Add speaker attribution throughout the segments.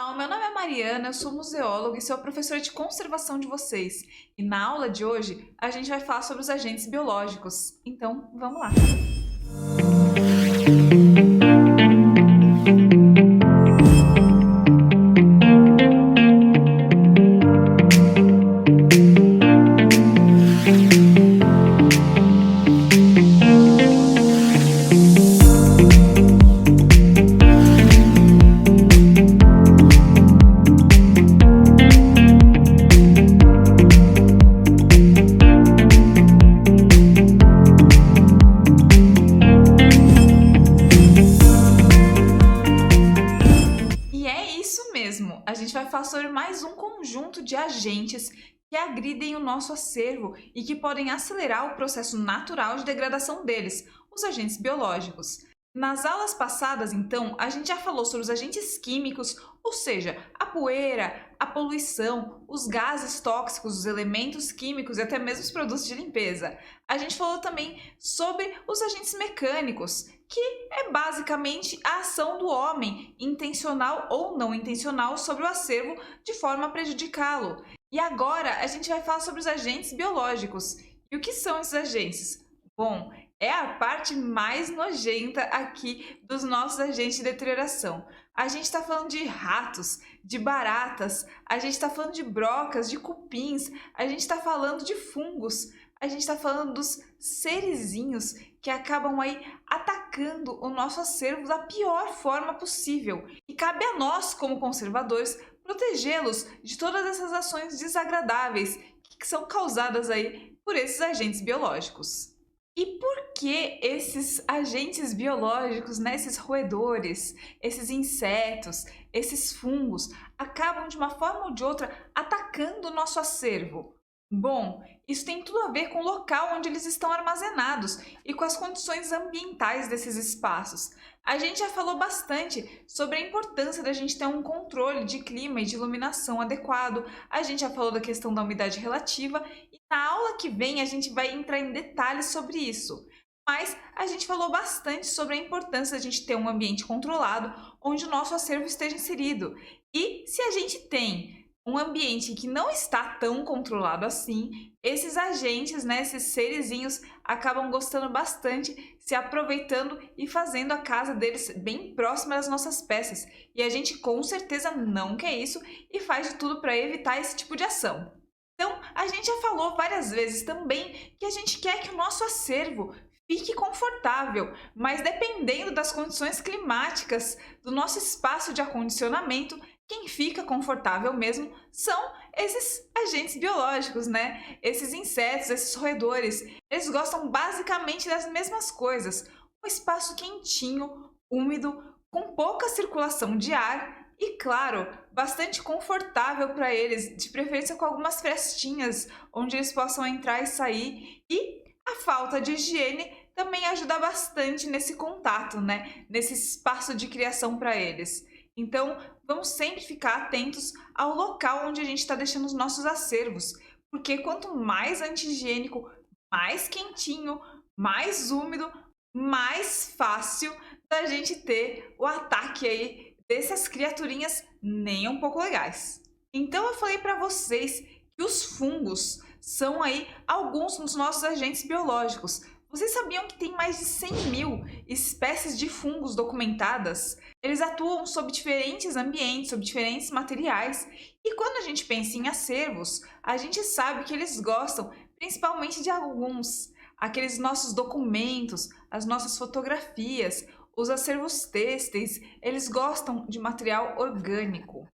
Speaker 1: Pessoal, meu nome é Mariana, eu sou museóloga e sou a professora de conservação de vocês. E na aula de hoje a gente vai falar sobre os agentes biológicos. Então, vamos lá! E é isso mesmo, a gente vai falar sobre mais um conjunto de agentes que agridem o nosso acervo e que podem acelerar o processo natural de degradação deles, os agentes biológicos. Nas aulas passadas, então, a gente já falou sobre os agentes químicos, ou seja, a poeira, a poluição, os gases tóxicos, os elementos químicos e até mesmo os produtos de limpeza. A gente falou também sobre os agentes mecânicos, que é basicamente a ação do homem, intencional ou não intencional, sobre o acervo de forma a prejudicá-lo. E agora a gente vai falar sobre os agentes biológicos. E o que são esses agentes? Bom, é a parte mais nojenta aqui dos nossos agentes de deterioração. A gente está falando de ratos, de baratas, a gente está falando de brocas, de cupins, a gente está falando de fungos, a gente está falando dos serizinhos que acabam aí atacando o nosso acervo da pior forma possível. E cabe a nós, como conservadores, protegê-los de todas essas ações desagradáveis que são causadas aí por esses agentes biológicos. E por que esses agentes biológicos, né, esses roedores, esses insetos, esses fungos, acabam de uma forma ou de outra atacando o nosso acervo? Bom, isso tem tudo a ver com o local onde eles estão armazenados e com as condições ambientais desses espaços. A gente já falou bastante sobre a importância da gente ter um controle de clima e de iluminação adequado, a gente já falou da questão da umidade relativa e na aula que vem a gente vai entrar em detalhes sobre isso. Mas a gente falou bastante sobre a importância da gente ter um ambiente controlado onde o nosso acervo esteja inserido. E se a gente tem um ambiente que não está tão controlado assim, esses agentes, né, esses serizinhos, acabam gostando bastante, se aproveitando e fazendo a casa deles bem próxima das nossas peças. E a gente com certeza não quer isso e faz de tudo para evitar esse tipo de ação. Então, a gente já falou várias vezes também que a gente quer que o nosso acervo fique confortável, mas dependendo das condições climáticas do nosso espaço de acondicionamento, quem fica confortável mesmo são esses agentes biológicos, né? Esses insetos, esses roedores. Eles gostam basicamente das mesmas coisas. Um espaço quentinho, úmido, com pouca circulação de ar e, claro, bastante confortável para eles, de preferência com algumas frestinhas onde eles possam entrar e sair. E a falta de higiene também ajuda bastante nesse contato, né? Nesse espaço de criação para eles. Então, vamos sempre ficar atentos ao local onde a gente está deixando os nossos acervos, porque quanto mais anti-higiênico, mais quentinho, mais úmido, mais fácil da gente ter o ataque aí dessas criaturinhas nem um pouco legais. Então eu falei para vocês que os fungos são aí alguns dos nossos agentes biológicos. Vocês sabiam que tem mais de 100.000 espécies de fungos documentadas? Eles atuam sob diferentes ambientes, sob diferentes materiais. E quando a gente pensa em acervos, a gente sabe que eles gostam principalmente de alguns. Aqueles nossos documentos, as nossas fotografias, os acervos têxteis, eles gostam de material orgânico.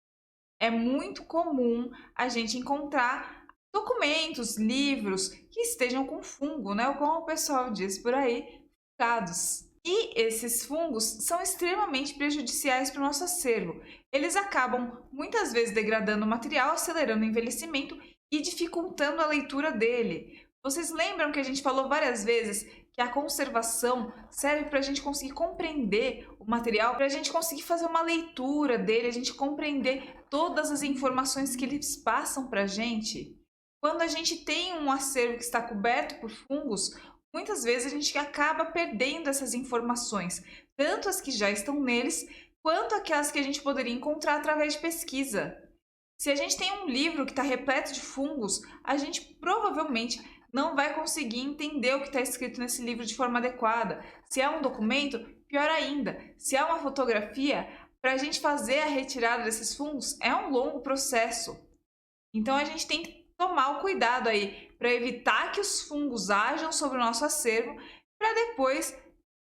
Speaker 1: É muito comum a gente encontrar documentos, livros que estejam com fungo, né? Ou como o pessoal diz por aí, fungados. E esses fungos são extremamente prejudiciais para o nosso acervo. Eles acabam muitas vezes degradando o material, acelerando o envelhecimento e dificultando a leitura dele. Vocês lembram que a gente falou várias vezes que a conservação serve para a gente conseguir compreender o material, para a gente conseguir fazer uma leitura dele, a gente compreender todas as informações que eles passam para a gente? Quando a gente tem um acervo que está coberto por fungos, muitas vezes a gente acaba perdendo essas informações, tanto as que já estão neles, quanto aquelas que a gente poderia encontrar através de pesquisa. Se a gente tem um livro que está repleto de fungos, a gente provavelmente não vai conseguir entender o que está escrito nesse livro de forma adequada. Se é um documento, pior ainda. Se é uma fotografia, para a gente fazer a retirada desses fungos é um longo processo. Então a gente tem que tomar o cuidado aí para evitar que os fungos ajam sobre o nosso acervo, para depois,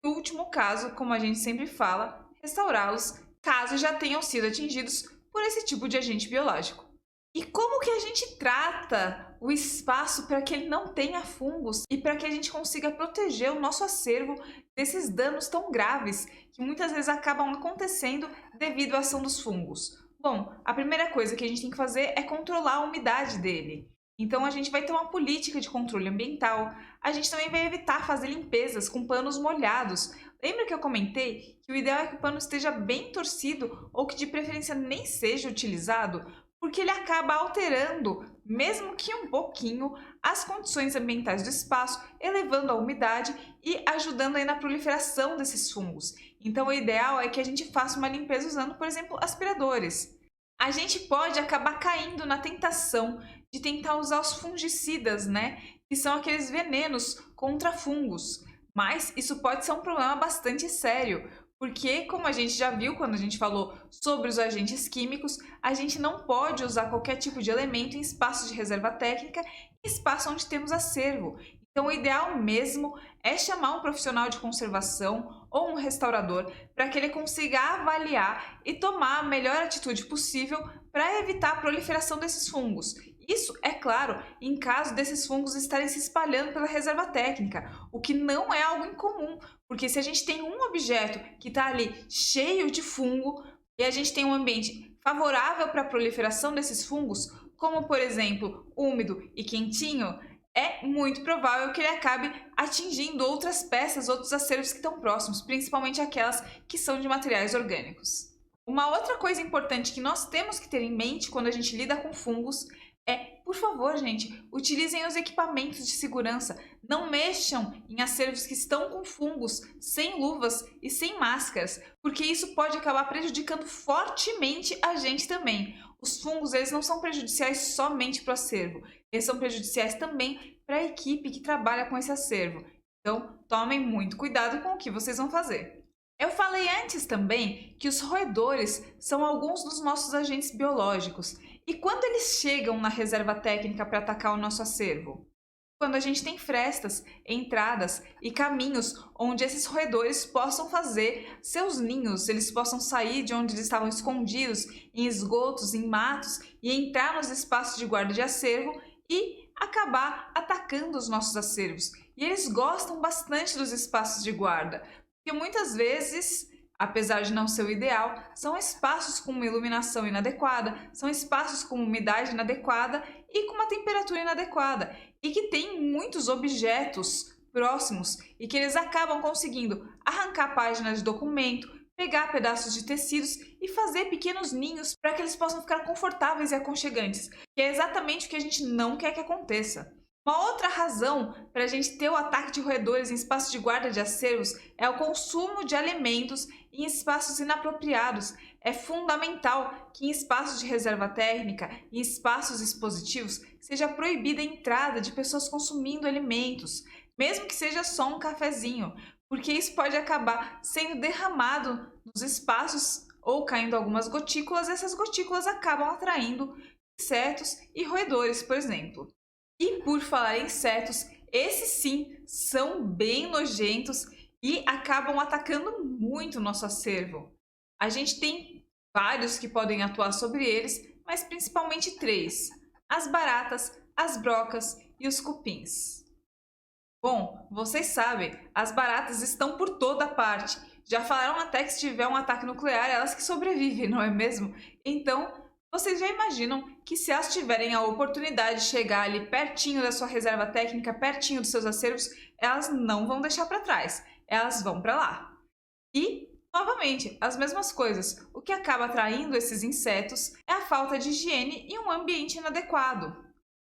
Speaker 1: no último caso, como a gente sempre fala, restaurá-los caso já tenham sido atingidos por esse tipo de agente biológico. E como que a gente trata o espaço para que ele não tenha fungos e para que a gente consiga proteger o nosso acervo desses danos tão graves que muitas vezes acabam acontecendo devido à ação dos fungos? Bom, a primeira coisa que a gente tem que fazer é controlar a umidade dele. Então a gente vai ter uma política de controle ambiental. A gente também vai evitar fazer limpezas com panos molhados. Lembra que eu comentei que o ideal é que o pano esteja bem torcido ou que de preferência nem seja utilizado? Porque ele acaba alterando, mesmo que um pouquinho, as condições ambientais do espaço, elevando a umidade e ajudando aí na proliferação desses fungos. Então o ideal é que a gente faça uma limpeza usando, por exemplo, aspiradores. A gente pode acabar caindo na tentação de tentar usar os fungicidas, né? Que são aqueles venenos contra fungos. Mas isso pode ser um problema bastante sério, porque, como a gente já viu quando a gente falou sobre os agentes químicos, a gente não pode usar qualquer tipo de elemento em espaços de reserva técnica, em espaço onde temos acervo. Então, o ideal mesmo é chamar um profissional de conservação ou um restaurador para que ele consiga avaliar e tomar a melhor atitude possível para evitar a proliferação desses fungos. Isso, é claro, em caso desses fungos estarem se espalhando pela reserva técnica, o que não é algo incomum, porque se a gente tem um objeto que está ali cheio de fungo e a gente tem um ambiente favorável para a proliferação desses fungos, como por exemplo úmido e quentinho, é muito provável que ele acabe atingindo outras peças, outros acervos que estão próximos, principalmente aquelas que são de materiais orgânicos. Uma outra coisa importante que nós temos que ter em mente quando a gente lida com fungos é, por favor, gente, utilizem os equipamentos de segurança. Não mexam em acervos que estão com fungos, sem luvas e sem máscaras, porque isso pode acabar prejudicando fortemente a gente também. Os fungos, eles não são prejudiciais somente para o acervo, eles são prejudiciais também para a equipe que trabalha com esse acervo. Então, tomem muito cuidado com o que vocês vão fazer. Eu falei antes também que os roedores são alguns dos nossos agentes biológicos. E quando eles chegam na reserva técnica para atacar o nosso acervo? Quando a gente tem frestas, entradas e caminhos onde esses roedores possam fazer seus ninhos, eles possam sair de onde eles estavam escondidos, em esgotos, em matos, e entrar nos espaços de guarda de acervo e acabar atacando os nossos acervos. E eles gostam bastante dos espaços de guarda, porque muitas vezes, apesar de não ser o ideal, são espaços com uma iluminação inadequada, são espaços com umidade inadequada e com uma temperatura inadequada, e que tem muitos objetos próximos e que eles acabam conseguindo arrancar páginas de documento, pegar pedaços de tecidos e fazer pequenos ninhos para que eles possam ficar confortáveis e aconchegantes, que é exatamente o que a gente não quer que aconteça. Uma outra razão para a gente ter o ataque de roedores em espaços de guarda de acervos é o consumo de alimentos em espaços inapropriados. É fundamental que em espaços de reserva técnica e espaços expositivos seja proibida a entrada de pessoas consumindo alimentos, mesmo que seja só um cafezinho, porque isso pode acabar sendo derramado nos espaços ou caindo algumas gotículas, e essas gotículas acabam atraindo insetos e roedores, por exemplo. E por falar em insetos, esses sim são bem nojentos e acabam atacando muito o nosso acervo. A gente tem vários que podem atuar sobre eles, mas principalmente 3: as baratas, as brocas e os cupins. Bom, vocês sabem, as baratas estão por toda parte. Já falaram até que se tiver um ataque nuclear, elas que sobrevivem, não é mesmo? Então, vocês já imaginam que se elas tiverem a oportunidade de chegar ali pertinho da sua reserva técnica, pertinho dos seus acervos, elas não vão deixar para trás, elas vão para lá. E, novamente, as mesmas coisas. O que acaba atraindo esses insetos é a falta de higiene e um ambiente inadequado.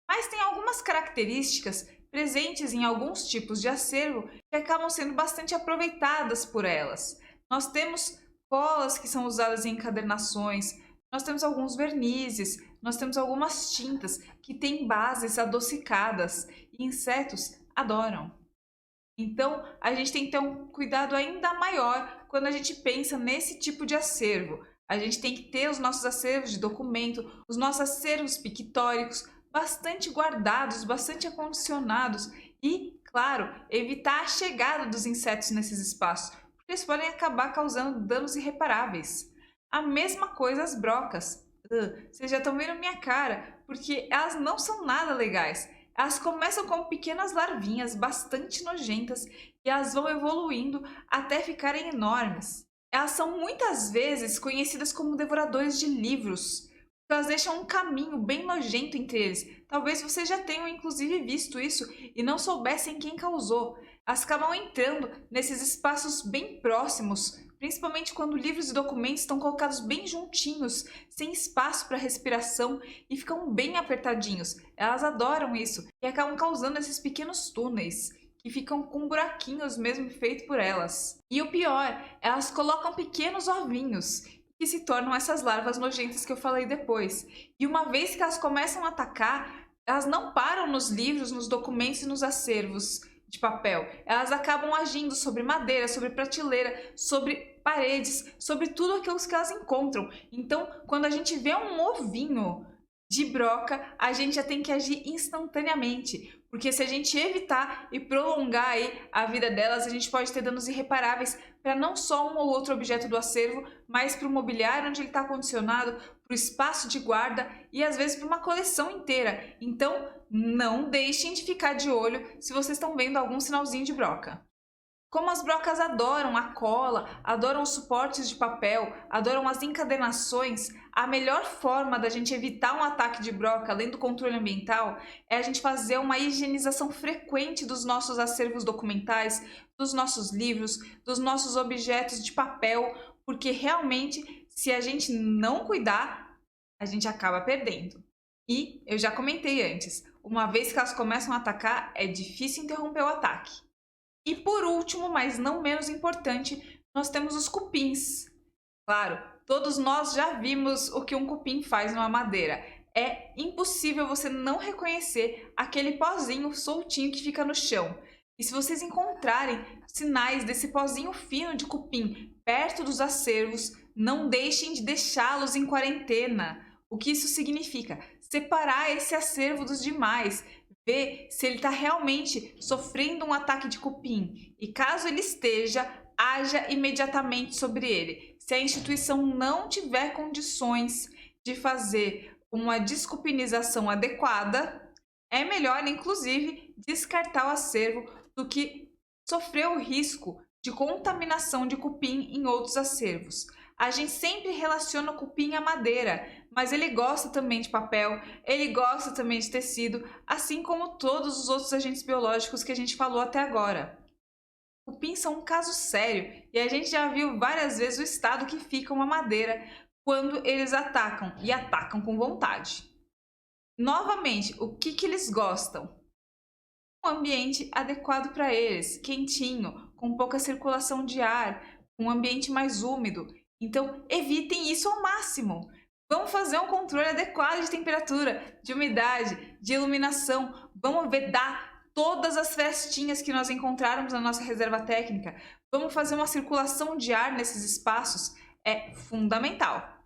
Speaker 1: Mas tem algumas características presentes em alguns tipos de acervo que acabam sendo bastante aproveitadas por elas. Nós temos colas que são usadas em encadernações, nós temos alguns vernizes, nós temos algumas tintas que têm bases adocicadas e insetos adoram. Então, a gente tem que ter um cuidado ainda maior quando a gente pensa nesse tipo de acervo. A gente tem que ter os nossos acervos de documento, os nossos acervos pictóricos bastante guardados, bastante acondicionados e, claro, evitar a chegada dos insetos nesses espaços, porque eles podem acabar causando danos irreparáveis. A mesma coisa as brocas. Vocês já estão vendo minha cara, porque elas não são nada legais. Elas começam como pequenas larvinhas bastante nojentas e elas vão evoluindo até ficarem enormes. Elas são muitas vezes conhecidas como devoradores de livros. Elas deixam um caminho bem nojento entre eles. Talvez vocês já tenham inclusive visto isso e não soubessem quem causou. Elas acabam entrando nesses espaços bem próximos, principalmente quando livros e documentos estão colocados bem juntinhos, sem espaço para respiração e ficam bem apertadinhos. Elas adoram isso e acabam causando esses pequenos túneis que ficam com buraquinhos mesmo feitos por elas. E o pior, elas colocam pequenos ovinhos que se tornam essas larvas nojentas que eu falei depois. E uma vez que elas começam a atacar, elas não param nos livros, nos documentos e nos acervos de papel. Elas acabam agindo sobre madeira, sobre prateleira, sobre paredes, sobre tudo aquilo que elas encontram. Então, quando a gente vê um ovinho de broca, a gente já tem que agir instantaneamente, porque se a gente evitar e prolongar aí a vida delas, a gente pode ter danos irreparáveis para não só um ou outro objeto do acervo, mas para o mobiliário onde ele está condicionado, para o espaço de guarda e às vezes para uma coleção inteira. Então, não deixem de ficar de olho se vocês estão vendo algum sinalzinho de broca. Como as brocas adoram a cola, adoram os suportes de papel, adoram as encadernações, a melhor forma da gente evitar um ataque de broca, além do controle ambiental, é a gente fazer uma higienização frequente dos nossos acervos documentais, dos nossos livros, dos nossos objetos de papel, porque realmente, se a gente não cuidar, a gente acaba perdendo. E eu já comentei antes, uma vez que elas começam a atacar, é difícil interromper o ataque. E por último, mas não menos importante, nós temos os cupins. Claro, todos nós já vimos o que um cupim faz numa madeira. É impossível você não reconhecer aquele pozinho soltinho que fica no chão. E se vocês encontrarem sinais desse pozinho fino de cupim perto dos acervos, não deixem de deixá-los em quarentena. O que isso significa? Separar esse acervo dos demais. Ver se ele está realmente sofrendo um ataque de cupim e caso ele esteja, haja imediatamente sobre ele. Se a instituição não tiver condições de fazer uma descupinização adequada, é melhor inclusive descartar o acervo do que sofrer o risco de contaminação de cupim em outros acervos. A gente sempre relaciona o cupim à madeira, mas ele gosta também de papel, ele gosta também de tecido, assim como todos os outros agentes biológicos que a gente falou até agora. Cupins são um caso sério e a gente já viu várias vezes o estado que fica uma madeira quando eles atacam, e atacam com vontade. Novamente, o que eles gostam? Um ambiente adequado para eles, quentinho, com pouca circulação de ar, um ambiente mais úmido. Então, evitem isso ao máximo. Vamos fazer um controle adequado de temperatura, de umidade, de iluminação. Vamos vedar todas as frestinhas que nós encontrarmos na nossa reserva técnica. Vamos fazer uma circulação de ar nesses espaços. É fundamental.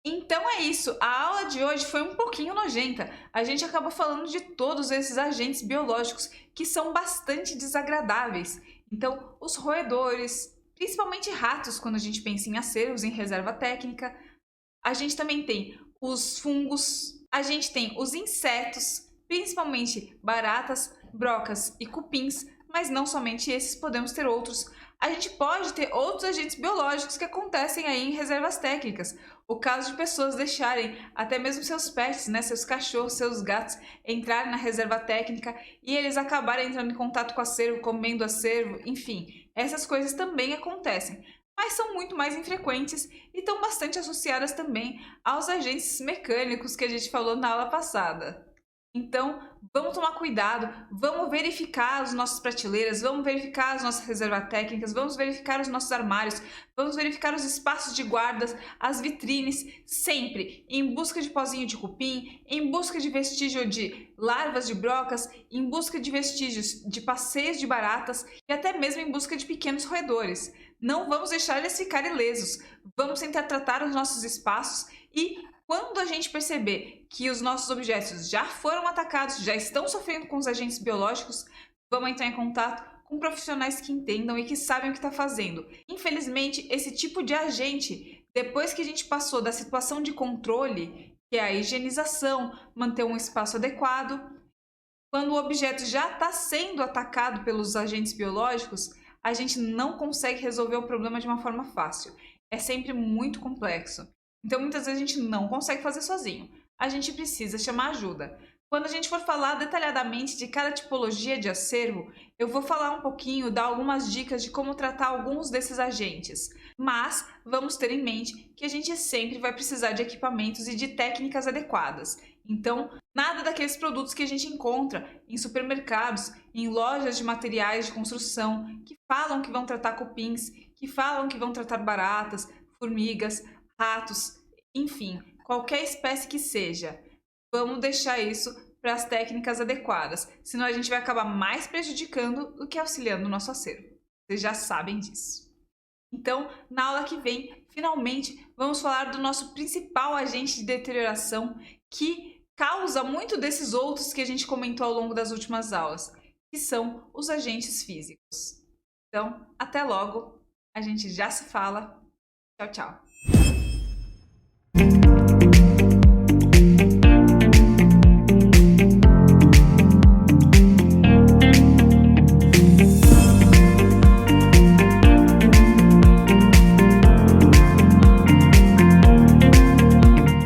Speaker 1: Então é isso. A aula de hoje foi um pouquinho nojenta. A gente acabou falando de todos esses agentes biológicos que são bastante desagradáveis. Então, os roedores, principalmente ratos, quando a gente pensa em acervos, em reserva técnica. A gente também tem os fungos, a gente tem os insetos, principalmente baratas, brocas e cupins, mas não somente esses, podemos ter outros. A gente pode ter outros agentes biológicos que acontecem aí em reservas técnicas. O caso de pessoas deixarem até mesmo seus pets, né, seus cachorros, seus gatos, entrarem na reserva técnica e eles acabarem entrando em contato com o acervo, comendo o acervo, enfim. Essas coisas também acontecem, mas são muito mais infrequentes e estão bastante associadas também aos agentes mecânicos que a gente falou na aula passada. Então, vamos tomar cuidado, vamos verificar as nossas prateleiras, vamos verificar as nossas reservas técnicas, vamos verificar os nossos armários, vamos verificar os espaços de guardas, as vitrines, sempre em busca de pozinho de cupim, em busca de vestígio de larvas de brocas, em busca de vestígios de passeios de baratas e até mesmo em busca de pequenos roedores. Não vamos deixar eles ficarem ilesos, vamos tentar tratar os nossos espaços e quando a gente perceber que os nossos objetos já foram atacados, já estão sofrendo com os agentes biológicos, vamos entrar em contato com profissionais que entendam e que sabem o que está fazendo. Infelizmente, esse tipo de agente, depois que a gente passou da situação de controle, que é a higienização, manter um espaço adequado, quando o objeto já está sendo atacado pelos agentes biológicos, a gente não consegue resolver o problema de uma forma fácil. É sempre muito complexo. Então, muitas vezes a gente não consegue fazer sozinho. A gente precisa chamar ajuda. Quando a gente for falar detalhadamente de cada tipologia de acervo, eu vou falar um pouquinho, dar algumas dicas de como tratar alguns desses agentes. Mas vamos ter em mente que a gente sempre vai precisar de equipamentos e de técnicas adequadas. Então, nada daqueles produtos que a gente encontra em supermercados, em lojas de materiais de construção, que falam que vão tratar cupins, que falam que vão tratar baratas, formigas, ratos, enfim, qualquer espécie que seja. Vamos deixar isso para as técnicas adequadas, senão a gente vai acabar mais prejudicando do que auxiliando o nosso acervo. Vocês já sabem disso. Então, na aula que vem, finalmente, vamos falar do nosso principal agente de deterioração que causa muito desses outros que a gente comentou ao longo das últimas aulas, que são os agentes físicos. Então, até logo, a gente já se fala. Tchau, tchau!